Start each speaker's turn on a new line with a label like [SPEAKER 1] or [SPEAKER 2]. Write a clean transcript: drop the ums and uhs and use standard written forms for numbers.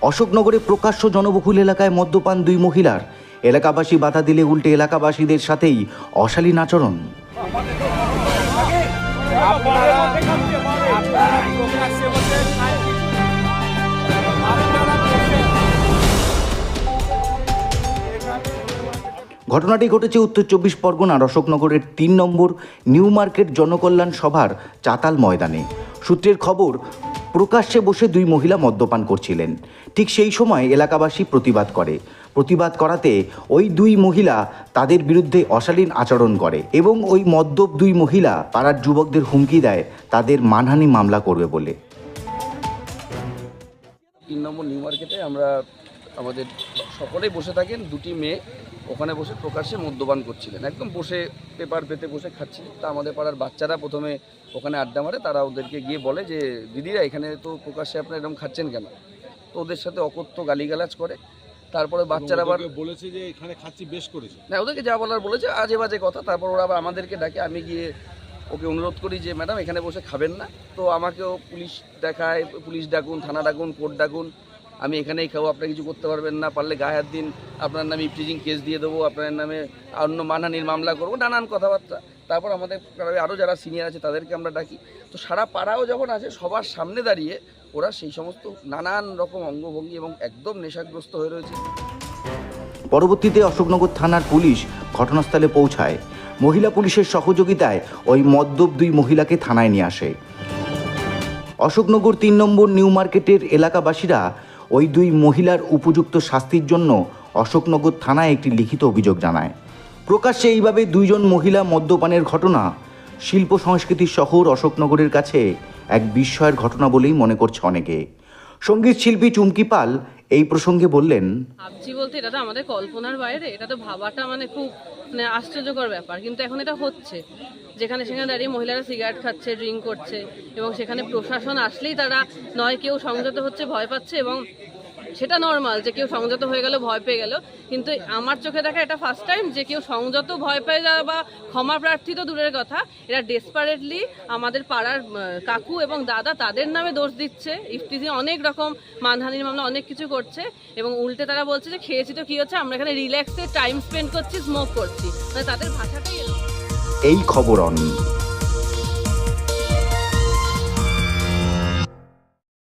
[SPEAKER 1] অশোকনগরে প্রকাশ্য জনবহুল এলাকায় মদ্যপান দুই মহিলার, এলাকাবাসী বাধা দিলে উল্টে এলাকাবাসীদের সাথেই অশালীন আচরণ। ঘটনাটি ঘটেছে উত্তর 24 পরগনার অশোকনগরের 3 নম্বর নিউ মার্কেট জনকল্যাণ সভার চাতাল ময়দানে। সূত্রের খবর, প্রকাশ্যে বসে দুই মহিলা মদ্যপান করছিলেন। ঠিক সেই সময় এলাকাবাসী প্রতিবাদ করাতে ওই দুই মহিলা তাদের বিরুদ্ধে অশালীন আচরণ করে এবং ওই মদ্যপ দুই মহিলা পাড়ার যুবকদের হুমকি দেয় তাদের মানহানি মামলা করবে বলে।
[SPEAKER 2] 3 নম্বর নিউ মার্কেটে আমরা আমাদের সকলেই বসে থাকেন, দুটি মেয়ে ওখানে বসে প্রকাশ্যে মদ্যপান করছিলেন, একদম বসে পেপার পেতে বসে খাচ্ছিলেন। তা আমাদের পাড়ার বাচ্চারা প্রথমে ওখানে আড্ডা মারে, তারা ওদেরকে গিয়ে বলে যে দিদিরা এখানে তো প্রকাশ্যে আপনারা এরকম খাচ্ছেন কেন, তো ওদের সাথে অকথ্য গালিগালাজ করে। তারপরে বাচ্চারা আবার বলেছে যে এখানে খাচ্ছি বেশ করেছে, না ওদেরকে যা বলার বলেছে আজে বাজে কথা। তারপর ওরা আবার আমাদেরকে ডাকে, আমি গিয়ে ওকে অনুরোধ করি যে ম্যাডাম এখানে বসে খাবেন না। তো আমাকেও পুলিশ দেখায়, পুলিশ ডাকুন, থানা ডাকুন, কোর্ট ডাকুন, আমি এখানেই খাবো, আপনারা কিছু করতে পারবেন না, পারলে গায়ে হাত দিন, আপনার নামে ইফটিজিং কেস দিয়ে দেবো, আপনার নামে অন্য মানহানির মামলা করবো, নানান কথাবার্তা। তারপর আমাদের আরও যারা সিনিয়র আছে তাদেরকে আমরা ডাকি। তো সারা পাড়াও যখন আছে, সবার সামনে দাঁড়িয়ে ওরা সেই সমস্ত নানান রকম অঙ্গভঙ্গি এবং একদম নেশাগ্রস্ত হয়ে রয়েছে।
[SPEAKER 1] পরবর্তীতে অশোকনগর থানার পুলিশ ঘটনাস্থলে পৌঁছায়। মহিলা পুলিশের সহযোগিতায় ওই মদ্যপ দুই মহিলাকে থানায় নিয়ে আসে। অশোকনগর 3 নম্বর নিউ মার্কেটের এলাকাবাসীরা ওই দুই মহিলার উপযুক্ত শাস্তির জন্য অশোকনগর থানায় একটি লিখিত অভিযোগ জানায়। প্রকাশ্যে এইভাবে দুইজন মহিলা মদ্যপানের ঘটনা শিল্প সংস্কৃতির শহর অশোকনগরের কাছে এক বিস্ময়ের ঘটনা বলেই মনে করছে অনেকে। সঙ্গীত শিল্পী চুমকি পাল এই প্রসঙ্গে বললেন,
[SPEAKER 3] ভাবছি বলতে এটা তো আমাদের কল্পনার বাইরে, এটা তো ভাবাটা খুব আশ্চর্যকর ব্যাপার। কিন্তু এখন এটা হচ্ছে, যেখানে সেখানে দাঁড়িয়ে মহিলারা সিগারেট খাচ্ছে, ড্রিঙ্ক করছে, এবং সেখানে প্রশাসন আসলেই তারা নয় কেউ সংযত হচ্ছে, ভয় পাচ্ছে, এবং সেটা নর্মাল যে কেউ সংযত হয়ে গেল, ভয় পেয়ে গেল। কিন্তু আমার চোখে দেখা এটা ফার্স্ট টাইম যে কেউ সংযত, ভয় পেয়ে যাওয়া বা ক্ষমা প্রার্থী তো দূরের কথা, এরা ডেসপারেটলি আমাদের পাড়ার কাকু এবং দাদা তাদের নামে দোষ দিচ্ছে, ইফটিজিং অনেক রকম মানহানির মামলা অনেক কিছু করছে, এবং উল্টে তারা বলছে যে খেয়েছি তো কী হচ্ছে, আমরা এখানে রিল্যাক্সে টাইম স্পেন্ড করছি, স্মোক করছি, তাদের ভাষাটাই
[SPEAKER 1] এই খবর অন।